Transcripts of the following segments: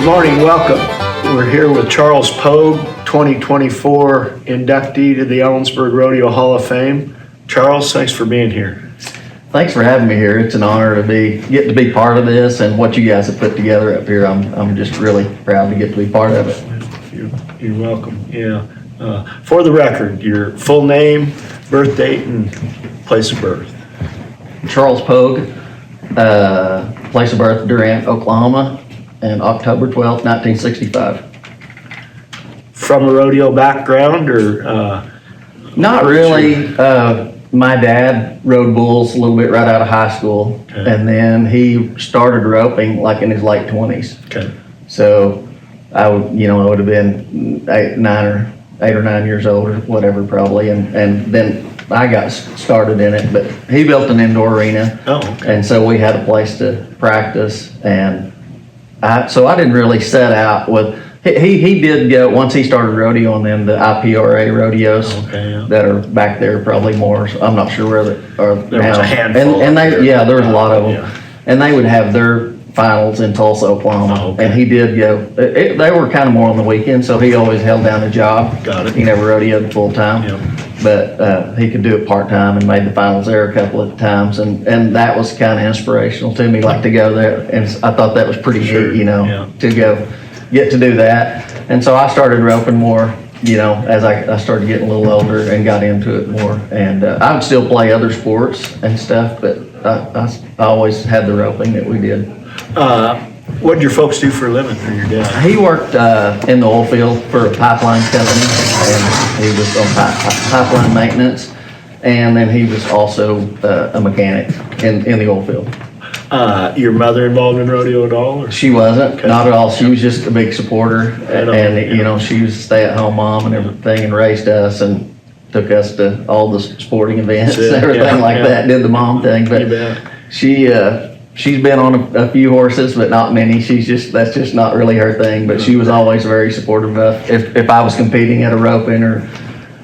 morning, welcome. We're here with Charles Pogue, 2024 inductee to the Ellensburg Rodeo Hall of Fame. Charles, thanks for being here. Thanks for having me here. It's an honor to get to be part of this and what you guys have put together up here. I'm just really proud to get to be part of it. You're welcome. Yeah. For the record, your full name, birth date, and place of birth. Charles Pogue, place of birth Durant, Oklahoma, and October 12th, 1965. From a rodeo background or? Not really. My dad rode bulls a little bit right out of high school, Okay. and then he started roping like in his late 20s. Okay. So I would have been eight or nine years old or whatever probably, and then I got started in it. But he built an indoor arena, and so we had a place to practice, and so I didn't really set out with. He did go once he started rodeoing them the IPRA rodeos that are back there probably more. So I'm not sure where they are There now. was a handful. And there was a lot of them, Yeah. and they would have their finals in Tulsa, Oklahoma, and he did go. They were kind of more on the weekend, so he always held down a job. Got it. He never rodeoed full time, but he could do it part time and made the finals there a couple of times, and that was kind of inspirational to me, like to go there, and I thought that was pretty Sure. neat, to go get to do that. And so I started roping more, as I started getting a little older and got into it more. And I would still play other sports and stuff, but I always had the roping that we did. What did your folks do for a living, or your dad? He worked in the oil field for a pipeline company, and he was on pipeline maintenance. And then he was also a mechanic in the oil field. Your mother involved in rodeo at all? Or? She wasn't, not at all. She was just a big supporter, and she was a stay-at-home mom and everything, and raised us and took us to all the sporting events and everything like that. Did the mom thing, but she's been on a few horses, but not many. That's just not really her thing. But she was always very supportive of if I was competing at a roping or.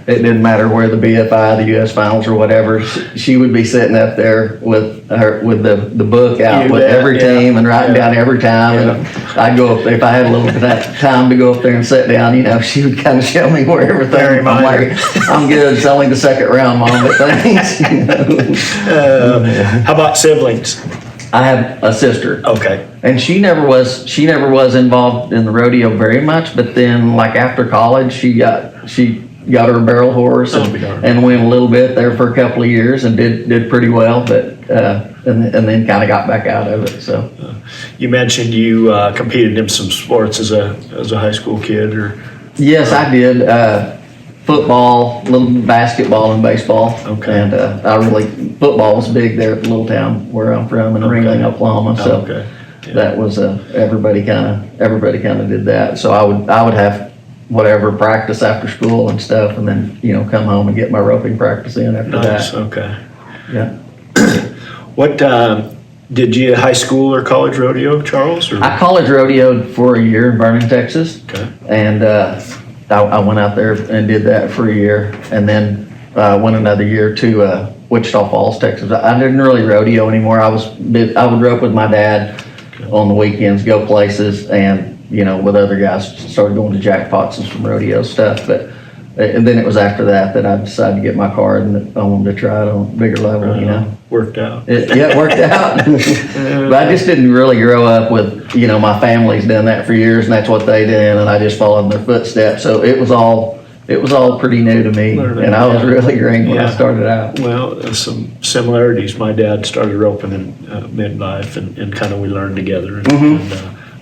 It didn't matter where the BFI, the U.S. finals or whatever, she would be sitting up there with the book out with every team and writing down every time. And I'd go up, if I had a little bit of time to go up there and sit down, she would kind of show me where everything. I'm like, I'm good. It's only the second round, Mom, but thanks. How about siblings? I have a sister. Okay. And she never was involved in the rodeo very much, but then like after college, she got her barrel horse and went a little bit there for a couple of years and did pretty well, but and then kind of got back out of it. So you mentioned you competed in some sports as a high school kid, or? Yes, I did. Football, little basketball, and baseball. Okay. And football was big there at the little town where I'm from in Ringling, Oklahoma. So that was everybody kind of did that. So I would have whatever practice after school and stuff, and then come home and get my roping practice in after that. Okay. Yeah. What did you high school or college rodeo, Charles? Or? I college rodeoed for a year in Vernon, Texas. Okay. And I went out there and did that for a year, and then went another year to Wichita Falls, Texas. I didn't really rodeo anymore. I would rope with my dad on the weekends, go places, and with other guys, started going to jackpots and some rodeo stuff. And then it was after that I decided to get my card, and I wanted to try it on a bigger level, Worked out. It worked out. But I just didn't really grow up with, my family's done that for years, and that's what they did, and I just followed in their footsteps. So it was all pretty new to me, and I was really green when I started out. Well, some similarities. My dad started roping in midlife, and kind of we learned together.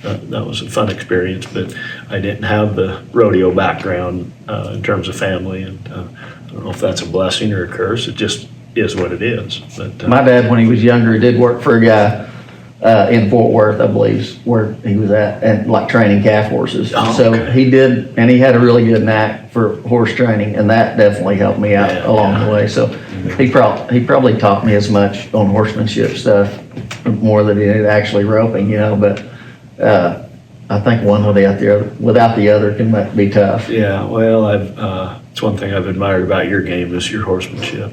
That was a fun experience, but I didn't have the rodeo background in terms of family, and I don't know if that's a blessing or a curse. It just is what it is. But my dad, when he was younger, did work for a guy in Fort Worth, I believe, is where he was at, and like training calf horses. So he did, and he had a really good knack for horse training, and that definitely helped me out along the way. So he probably taught me as much on horsemanship stuff more than he did actually roping, but. I think one without the other can be tough. Yeah, well, it's one thing I've admired about your game is your horsemanship.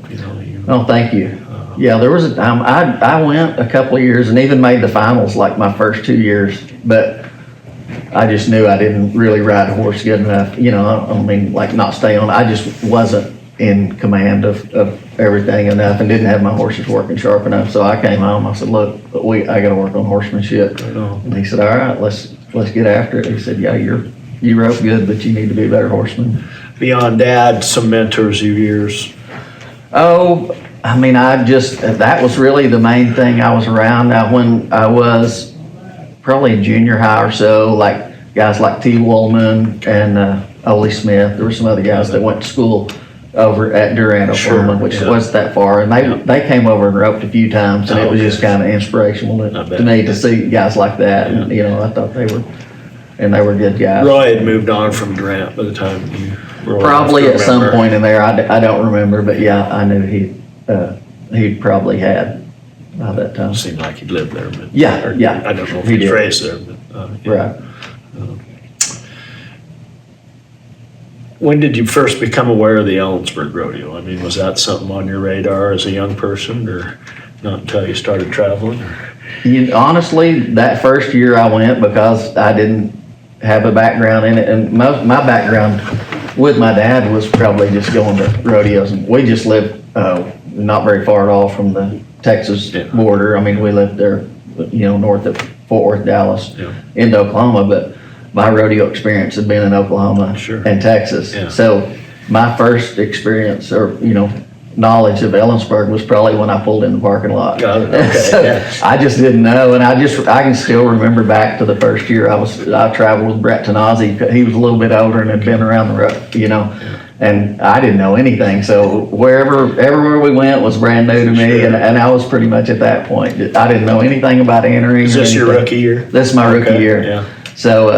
Oh, thank you. Yeah, there was a time I went a couple of years and even made the finals like my first 2 years, but I just knew I didn't really ride a horse good enough, you know, I mean, like not stay on, I just wasn't in command of everything enough and didn't have my horses working sharp enough. So I came home, I said, look, I gotta work on horsemanship. And he said, all right, let's get after it. He said, yeah, you rope good, but you need to be a better horseman. Beyond Dad, some mentors of yours? Oh, I mean, that was really the main thing I was around. Now, when I was probably in junior high or so, like guys like T. Woolman and Ole Smith, there were some other guys that went to school over at Durant, Oklahoma, which wasn't that far. And they came over and roped a few times, and it was just kind of inspirational to me to see guys like that. And, you know, I thought they were good guys. Roy had moved on from Durant by the time you were probably at some point in there. I don't remember, but yeah, I knew he probably had by that time. Seemed like he'd lived there, but yeah. I don't know if he was raised there, but right. When did you first become aware of the Ellensburg Rodeo? I mean, was that something on your radar as a young person, or not until you started traveling? Honestly, that first year I went, because I didn't have a background in it, and my background with my dad was probably just going to rodeos. And we just lived not very far at all from the Texas border. I mean, we lived there, you know, north of Fort Worth, Dallas, into Oklahoma, but my rodeo experience had been in Oklahoma and Texas. So my first experience, or, you know, knowledge of Ellensburg was probably when I pulled in the parking lot. I just didn't know, and I can still remember back to the first year I traveled with Brett Tanazzi. He was a little bit older and had been around the road, you know, and I didn't know anything. So everywhere we went was brand new to me, and I was pretty much at that point. I didn't know anything about entering. Is this your rookie year? This is my rookie year. So,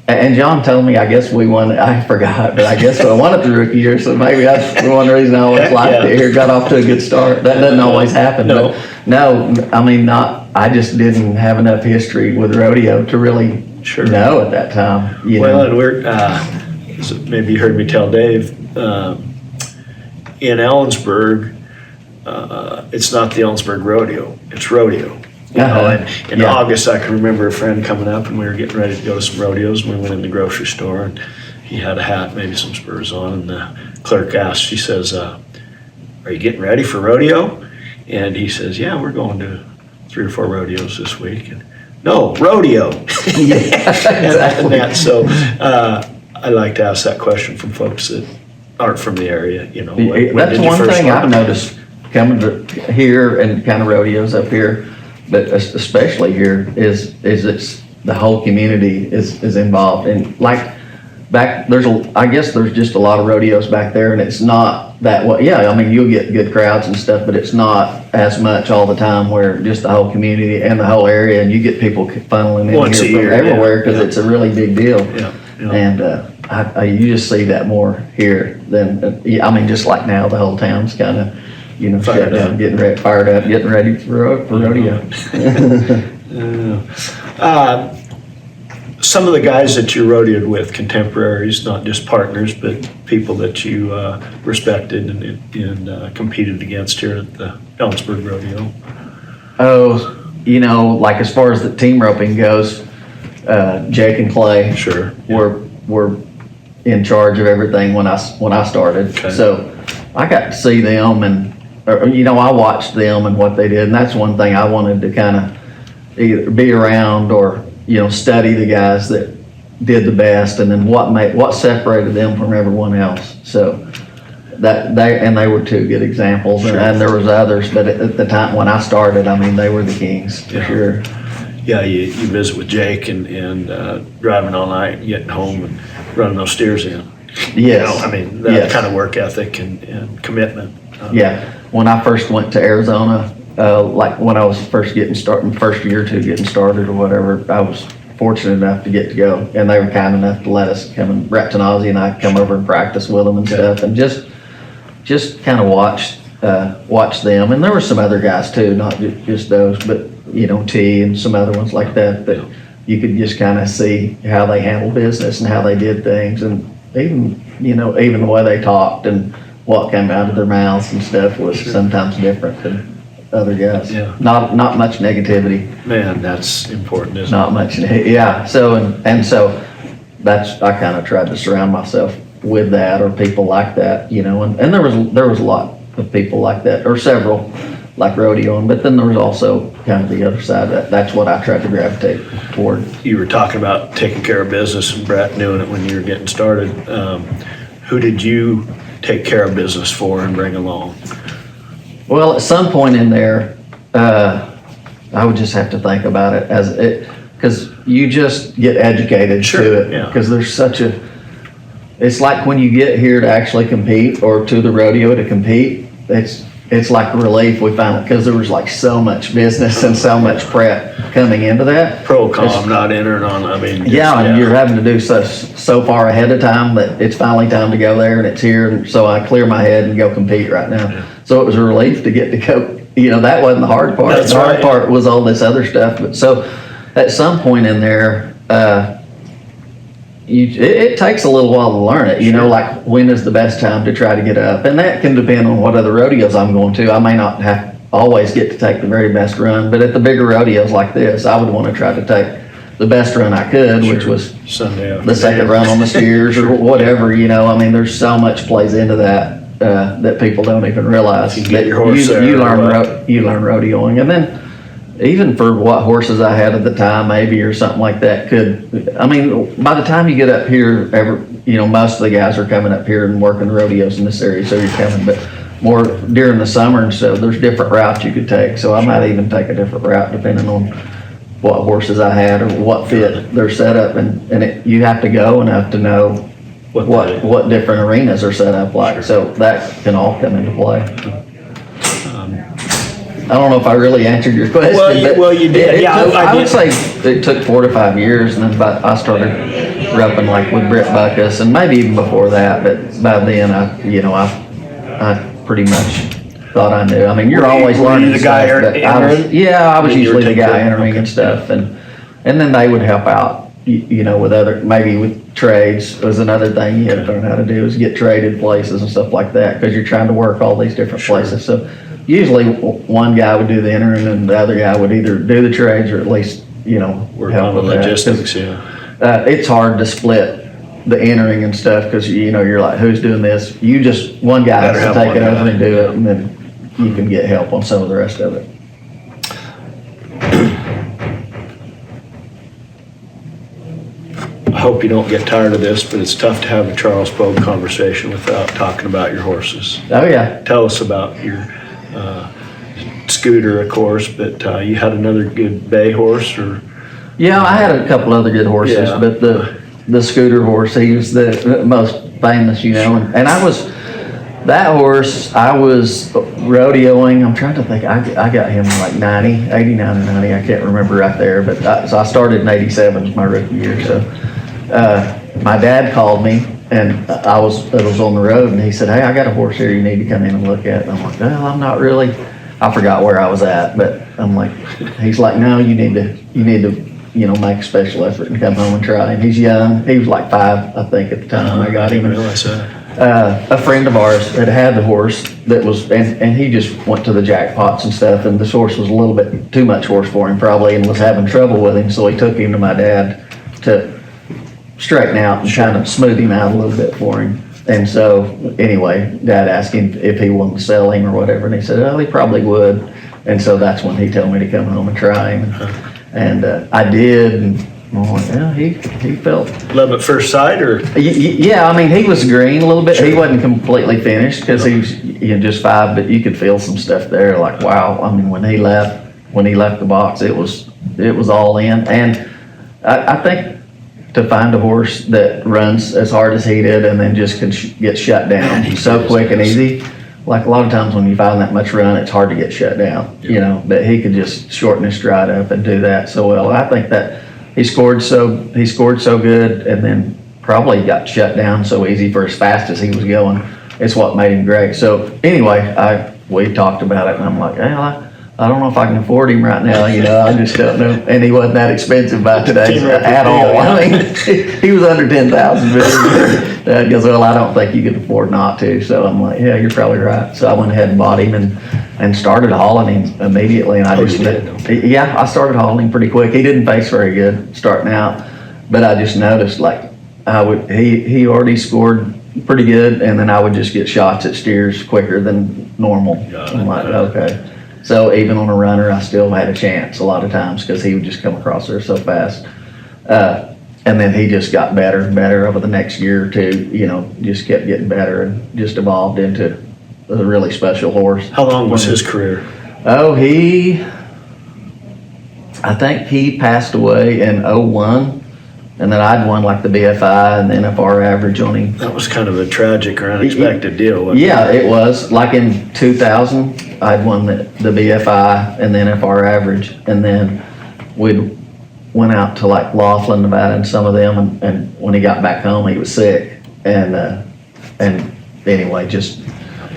and John told me, I guess we won, I forgot, but I guess I won it the rookie year, so maybe that's one reason I always liked it here, got off to a good start. That doesn't always happen. No. But no, I mean, I just didn't have enough history with rodeo to really know at that time. And we're, so maybe you heard me tell Dave, in Ellensburg, it's not the Ellensburg Rodeo, it's rodeo. You know, and in August, I can remember a friend coming up, and we were getting ready to go to some rodeos, and we went in the grocery store, and he had a hat, maybe some spurs on, and the clerk asked, she says, are you getting ready for rodeo? And he says, yeah, we're going to 3 or 4 rodeos this week. And, no, rodeo. And so I like to ask that question from folks that aren't from the area, you know. That's one thing I've noticed coming to here and kind of rodeos up here, but especially here, is it's the whole community is involved. And like back, I guess there's just a lot of rodeos back there, and it's not that way. Yeah, I mean, you'll get good crowds and stuff, but it's not as much all the time, where just the whole community and the whole area, and you get people funneling in once here from everywhere, because it's a really big deal. And you just see that more here than, I mean, just like now, the whole town's kind of, you know, shut down, fired up, getting ready for rodeo. Some of the guys that you rodeoed with, contemporaries, not just partners, but people that you respected and competed against here at the Ellensburg Rodeo. Oh, you know, like as far as the team roping goes, Jake and Clay were in charge of everything when I started. So I got to see them, and you know, I watched them and what they did, and that's one thing I wanted to kind of either be around or, you know, study the guys that did the best, and then what separated them from everyone else. So they were 2 good examples, and there was others, but at the time when I started, I mean, they were the kings for sure. Yeah, you visit with Jake and driving all night and getting home and running those steers in. Yes. You know, I mean, that kind of work ethic and commitment. When I first went to Arizona, like when I was first year or 2 getting started or whatever, I was fortunate enough to get to go, and they were kind enough to let us come, and Brett Tanazzi and I come over and practice with them and stuff, and just kind of watch them. And there were some other guys too, not just those, but, you know, T and some other ones like that you could just kind of see how they handled business and how they did things, and even the way they talked and what came out of their mouths and stuff was sometimes different than other guys. Not much negativity. Man, that's important, isn't it? Not much. Yeah. So and so I kind of tried to surround myself with that or people like that, you know, and there was a lot of people like that, or several, like rodeoing, but then there was also kind of the other side. That's what I tried to gravitate toward. You were talking about taking care of business and Brett doing it when you were getting started. Who did you take care of business for and bring along? Well, at some point in there, I would just have to think about it because you just get educated to it. Yeah. Because there's it's like when you get here to actually compete or to the rodeo to compete, it's like a relief we found it because there was like so much business and so much prep coming into that. Pro-com, not entering on, I mean. And you're having to do so far ahead of time that it's finally time to go there and it's here. And so I clear my head and go compete right now. Yeah. So it was a relief to get to go, you know, that wasn't the hard part. That's the hard right. part was all this other stuff. But so at some point in there, it takes a little while to learn it, you know, like when is the best time to try to get up, and that can depend on what other rodeos I'm going to. I may not always get to take the very best run, but at the bigger rodeos like this, I would want to try to take the best run I could, which was Sunday the second run on the steers or whatever, you know. I mean, there's so much plays into that that people don't even realize. You get your horse there. You learn rodeoing, and then even for what horses I had at the time, maybe, or something like that I mean, by the time you get up here, you know, most of the guys are coming up here and working rodeos in this area, so you're coming, but more during the summer, and so there's different routes you could take, so I might even take a different route depending on what horses I had or what fit their setup, and you have to go enough to know what different arenas are set up like, so that can all come into play. I don't know if I really answered your question. Well, you did. I would say it took 4 to 5 years, and then I started roughing like with Britt Buckus, and maybe even before that. But by then, I pretty much thought I knew. I mean, you're always learning. The guy I was usually the guy entering and stuff, and then they would help out. You know, maybe with trades was another thing you had to learn how to do, is get traded places and stuff like that, because you're trying to work all these different places. So usually one guy would do the entering and the other guy would either do the trades or at least, you know, work help on the with logistics. that. It's hard to split the entering and stuff because, you know, you're like, who's doing this? One guy has to take it over and do it, and then you can get help on some of the rest of it. I hope you don't get tired of this, but it's tough to have a Charles Pogue conversation without talking about your horses. Oh, yeah. Tell us about your Scooter, of course, but you had another good bay horse, or? Yeah, I had a couple other good horses, but the Scooter horse, he was the most famous, you know, and that horse, I was rodeoing, I'm trying to think, I got him in like 89 or 90, I can't remember right there, but so I started in 87, my rookie year, so my dad called me, and I was on the road, and he said, hey, I got a horse here you need to come in and look at, and I'm like, well, I'm not really, I forgot where I was at, but I'm like, he's like, no, you need to, you know, make a special effort and come home and try him. He's young, he was like 5, I think, at the time I got him. I didn't realize that. A friend of ours had the horse that was, and he just went to the jackpots and stuff, and this horse was a little bit too much horse for him probably, and was having trouble with him, so he took him to my dad to straighten out and kind of smooth him out a little bit for him. And so anyway, Dad asked him if he wanted to sell him or whatever, and he said, oh, he probably would. And so that's when he told me to come home and try him, and I did, and I'm like, yeah, he felt. Love at first sight, or? Yeah, I mean, he was green a little bit. Sure. He wasn't completely finished because he was just 5, but you could feel some stuff there. Like, wow. I mean, when he left the box, it was all in. And I think to find a horse that runs as hard as he did and then just can get shut down so quick and easy. Like a lot of times when you find that much run, it's hard to get shut down. You know, but he could just shorten his stride up and do that so well. I think that. He scored so good, and then probably got shut down so easy for as fast as he was going. It's what made him great. So anyway, we talked about it, and I'm like, well, I don't know if I can afford him right now. You know, I just don't know. And he wasn't that expensive by today at all. I mean, he was under 10,000. Dad goes, well, I don't think you could afford not to. So I'm like, yeah, you're probably right. So I went ahead and bought him and started hauling him immediately. And I started hauling him pretty quick. He didn't face very good starting out, but I just noticed, like, he already scored pretty good, and then I would just get shots at steers quicker than normal. I'm like, okay. So even on a runner, I still had a chance a lot of times because he would just come across there so fast. And then he just got better and better over the next year or two, just kept getting better and just evolved into a really special horse. How long was his career? Oh, I think he passed away in '01. And then I'd won like the BFI and the NFR average on him. That was kind of a tragic or unexpected deal, wasn't Yeah, it was. Like in 2000, I'd won the BFI and the NFR average. And then we went out to like Laughlin, Nevada and some of them. And when he got back home, he was sick. And anyway, just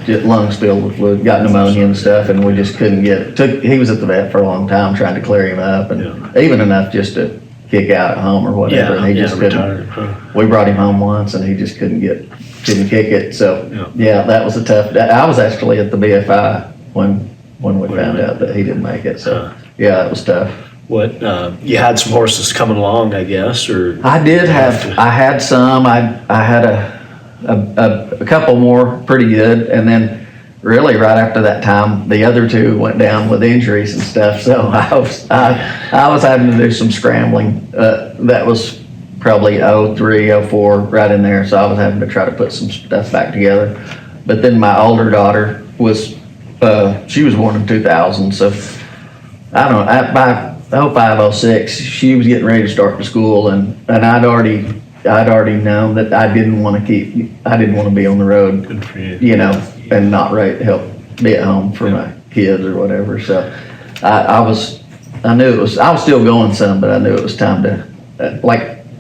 lungs filled with fluid, got pneumonia and stuff. And we just couldn't he was at the vet for a long time trying to clear him up. And even enough just to kick out at home or whatever, and he just couldn't. We brought him home once, and he just couldn't kick it. So that was a tough. I was actually at the BFI when we found out that he didn't make it. So it was tough. What you had some horses coming along, I guess, or I did have. I had some. I had a couple more pretty good, and then really right after that time, the other two went down with injuries and stuff. So I was having to do some scrambling. That was probably '03, '04, right in there. So I was having to try to put some stuff back together. But then my older daughter she was born in 2000. So I don't know, by '05, '06, she was getting ready to start to school, and I'd already known that I didn't want to be on the road, good for you. And not help be at home for my kids or whatever. So I knew I was still going some, but I knew it was time to,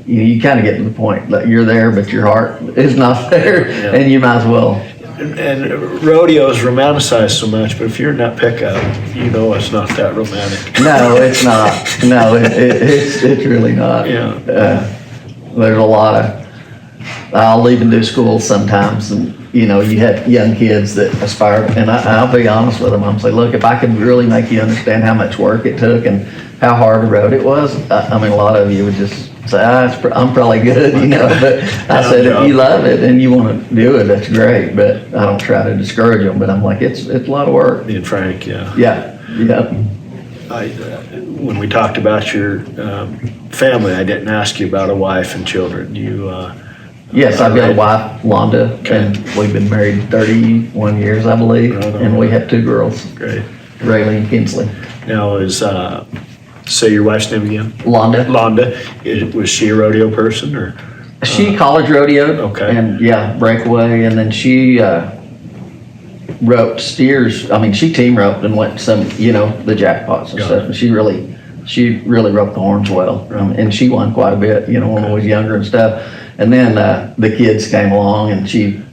you kind of get to the point that you're there, but your heart is not there, and you might as well. And rodeo is romanticized so much, but if you're in that pickup, it's not that romantic. No, it's not. No, it's really not. Yeah. There's a lot of, I'll even do school sometimes, and you have young kids that aspire, and I'll be honest with them. I'm saying, look, if I could really make you understand how much work it took and how hard a road it was, a lot of you would just say, I'm probably good, But I said, if you love it and you want to do it, that's great. But I don't try to discourage them. But I'm like, it's a lot of work. Being frank, Yeah. When we talked about your family, I didn't ask you about a wife and children. Yes, I've got a wife, Londa, and we've been married 31 years, I believe, and we have two girls. Great. Rayleigh and Kinsley. Now say your wife's name again? Londa. Londa. Was she a rodeo person, or? She college rodeoed. Okay. And breakaway, and then she roped steers. She team roped and went some, the jackpots and stuff. And she really roped the horns well, and she won quite a bit, when I was younger and stuff. And then the kids came along, and she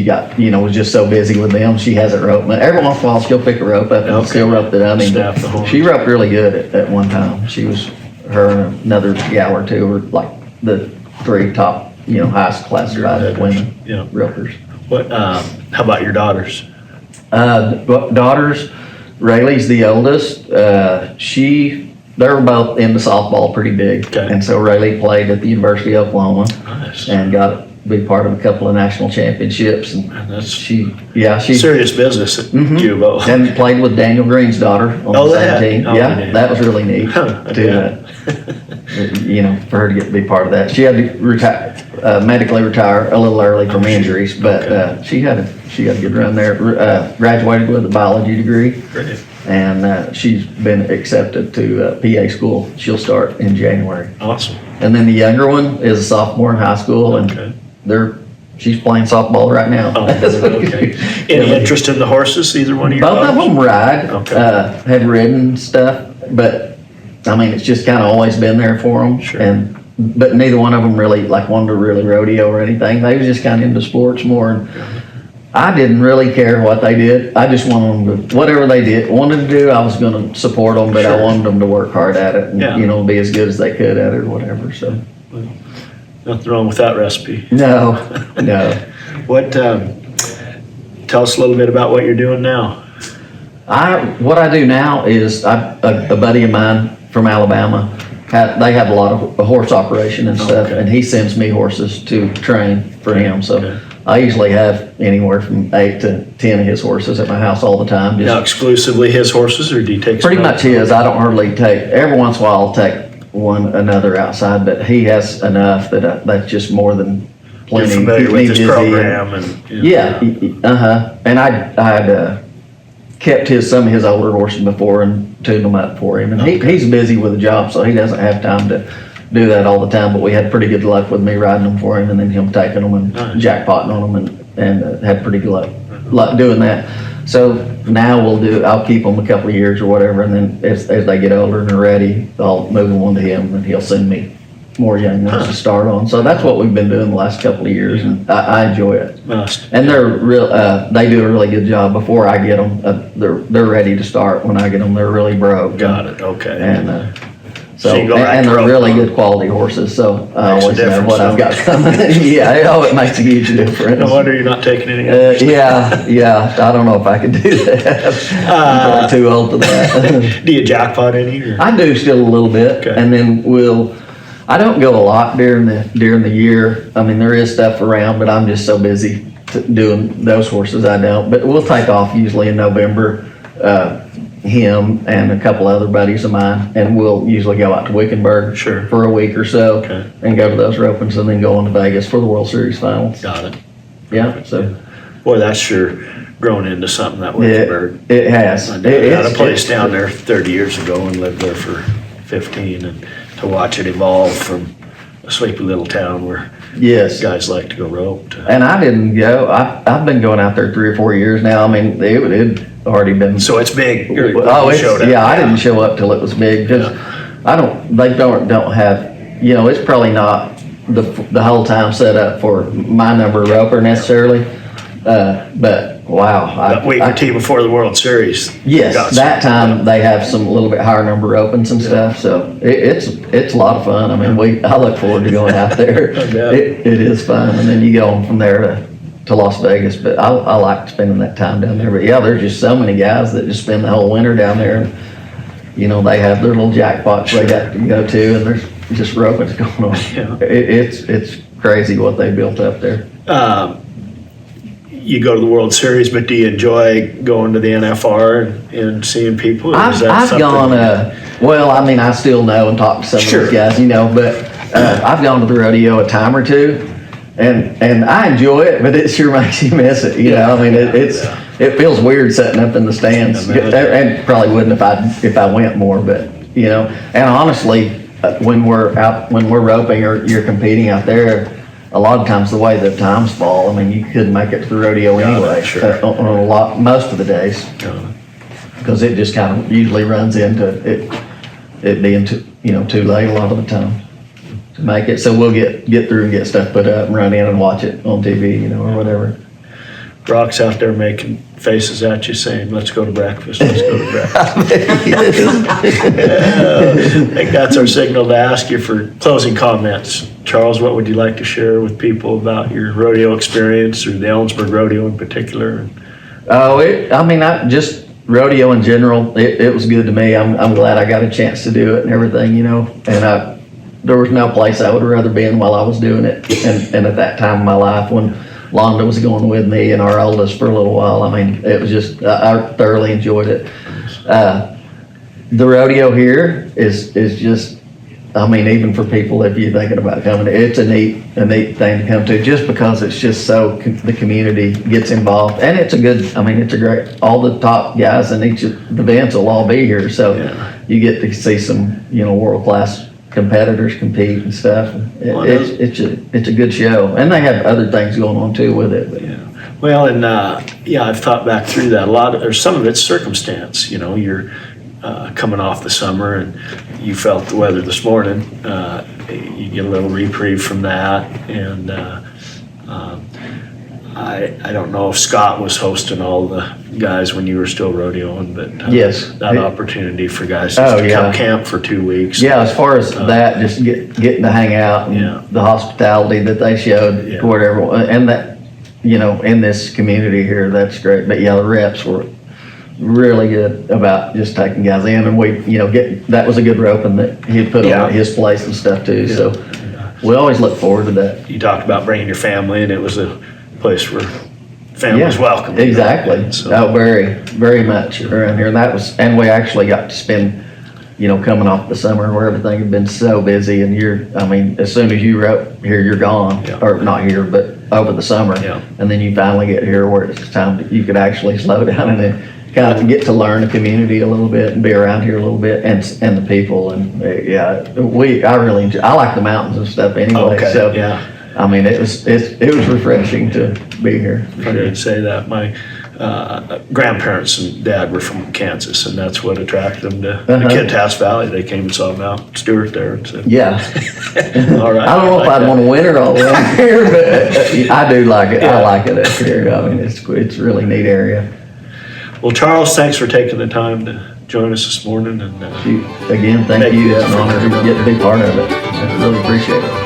got, was just so busy with them. She hasn't roped. Every once in a while, she'll pick a rope up and still rope the dummy. But she roped really good at one time. Her and another gal or two were like the three top, highest classified women ropers. What? How about your daughters? Daughters, Rayleigh's the oldest. They were both into softball pretty big. Okay. And so Rayleigh played at the University of Oklahoma. Nice. And got to be part of a couple of national championships. And that's she serious business at Cubo. And played with Daniel Green's daughter on the same team. That was really neat for her to get to be part of that. She had to medically retire a little early from injuries, but she had a good run there. Graduated with a biology degree. Great. And she's been accepted to PA school. She'll start in January. Awesome. And then the younger one is a sophomore in high school, and she's playing softball right now. Oh, okay. Any interest in the horses? Either one of your Both of them ride. Okay. Have ridden stuff, but it's just kind of always been there for them. Sure. But neither one of them really wanted to really rodeo or anything. They was just kind of into sports more. And I didn't really care what they did. I just wanted them to, whatever they wanted to do, I was going to support them, but I wanted them to work hard at it and, be as good as they could at it or whatever, so. Nothing wrong with that recipe. No. What, tell us a little bit about what you're doing now. What I do now is a buddy of mine from Alabama they have a lot of a horse operation and stuff, Okay. and he sends me horses to train for him. So Okay. I usually have anywhere from 8 to 10 of his horses at my house all the time. Now exclusively his horses, or do you take? Pretty some much his. I don't hardly take, every once in a while I'll take another outside, but he has enough that that's just more than You're plenty. familiar with Keep me his busy program and. Yeah, and I'd kept some of his older horses before and tuned them up for him. And he's busy with a job, so he doesn't have time to do that all the time. But we had pretty good luck with me riding them for him, and then him taking them and Nice. jackpotting on them, and had pretty good luck doing that. So now I'll keep them a couple of years or whatever, and then as they get older and are ready, I'll move them on to him, and he'll send me more young ones to start on. So that's what we've been doing the last couple of years, and I enjoy it. Must. And they do a really good job. Before I get them, they're ready to start. When I get them, they're really broke. Got it, okay. And So you go right and to they're rope really on. good quality horses. So I Makes a always know difference, what I've got coming. Yeah, it makes a huge difference. No wonder you're not taking any. Yeah. I don't know if I could do that. I'm probably too old for that. Do you jackpot any? Or? I do still a little bit, Okay. and then I don't go a lot during the year. I mean, there is stuff around, but I'm just so busy doing those horses I don't. But we'll take off usually in November, him and a couple other buddies of mine, and we'll usually go out to Wickenburg Sure. for a week or so, Okay. and go to those ropings, and then go on to Vegas for the World Series finals. Got it. Yeah, so Boy, that's sure grown into something, that Wickenburg. it has. I had a place down there 30 years ago and lived there for 15, and to watch it evolve from a sleepy little town where Yes. guys like to go rope to. And I didn't go. I've been going out there 3 or 4 years now. I mean, it already been. So it's big. Oh, I didn't show up till it was big because they don't have, it's probably not the whole time set up for my number of roper necessarily. But wow. A week or two before the World Series. Yes, Got that some. time they have some little bit higher number opens and stuff, so it's a lot of fun. I mean, I look forward to going out there. I bet. It is fun, and then you go on from there to Las Vegas. But I like spending that time down there. But yeah, there's just so many guys that just spend the whole winter down there. And, they have their little jackpots they got to go to, and there's just roping's going on. Yeah. It's crazy what they built up there. You go to the World Series, but do you enjoy going to the NFR and seeing people? Or is that I've something- gone, well, I mean, I still know and talk to some Sure. of those guys, but I've gone to the rodeo a time or two, and I enjoy it, but it sure makes you miss it, I mean, it feels weird sitting up in the stands, and probably wouldn't if I went more, but, and honestly, when we're roping or you're competing out there, a lot of times the way the times fall, I mean, you couldn't make it to the rodeo anyway, sure. on most of the days. Because it just kind of usually runs into it being too late a lot of the time to make it. So we'll get through and get stuff put up and run in and watch it on TV, or whatever. Brock's out there making faces at you saying, let's go to breakfast, let's go to breakfast. I think that's our signal to ask you for closing comments. Charles, what would you like to share with people about your rodeo experience, or the Ellensburg Rodeo in particular? Just rodeo in general, it was good to me. I'm glad I got a chance to do it and everything, and there was no place I would rather be in while I was doing it. And at that time in my life, when Londa was going with me and our oldest for a little while, I mean, it was just, I thoroughly enjoyed it. The rodeo here is just, I mean, even for people, if you're thinking about coming, it's a neat thing to come to, just because it's just so the community gets involved, and it's a great, all the top guys in each of the events will all be here, so you get to see some, world-class competitors compete and stuff. It's a good show, and they have other things going on too with it. But. Yeah. Well, and I've thought back through that a lot. Or some of it's circumstance. You're coming off the summer, and you felt the weather this morning. You get a little reprieve from that, and I don't know if Scott was hosting all the guys when you were still rodeoing, but yes, that opportunity for guys just to come camp for 2 weeks. Yeah, as far as that, just getting to hang out and the hospitality that they showed toward everyone, and that in this community here, that's great. But the reps were really good about just taking guys in, and we, that was a good roping that he had put Yeah. on at his place and stuff too, so we always look forward to that. You talked about bringing your family, and it was a place where family was Yeah, welcome. exactly. So, Oh, very, very much around here, and we actually got to spend, coming off the summer where everything had been so busy, and as soon as you rope here, you're gone, Yeah. or not here, but over the summer. Yeah. And then you finally get here where it's time that you could actually slow down and then kind of get to learn the community a little bit and be around here a little bit, and the people, and I really enjoy, I like the mountains and stuff anyway, Okay, so. yeah. It was refreshing to be here. for Funny sure. you'd say that. My grandparents and dad were from Kansas, and that's what attracted them to the Kittitas Valley. They came and saw Mount Stewart there and said, Yeah. all right. I don't know if I'd want to winter all around here, but I do like it. Yeah. I like it up here. It's a really neat area. Well, Charles, thanks for taking the time to join us this morning. And Again, thank Thank you. you. It's an honor to get to be part of it. I really appreciate it.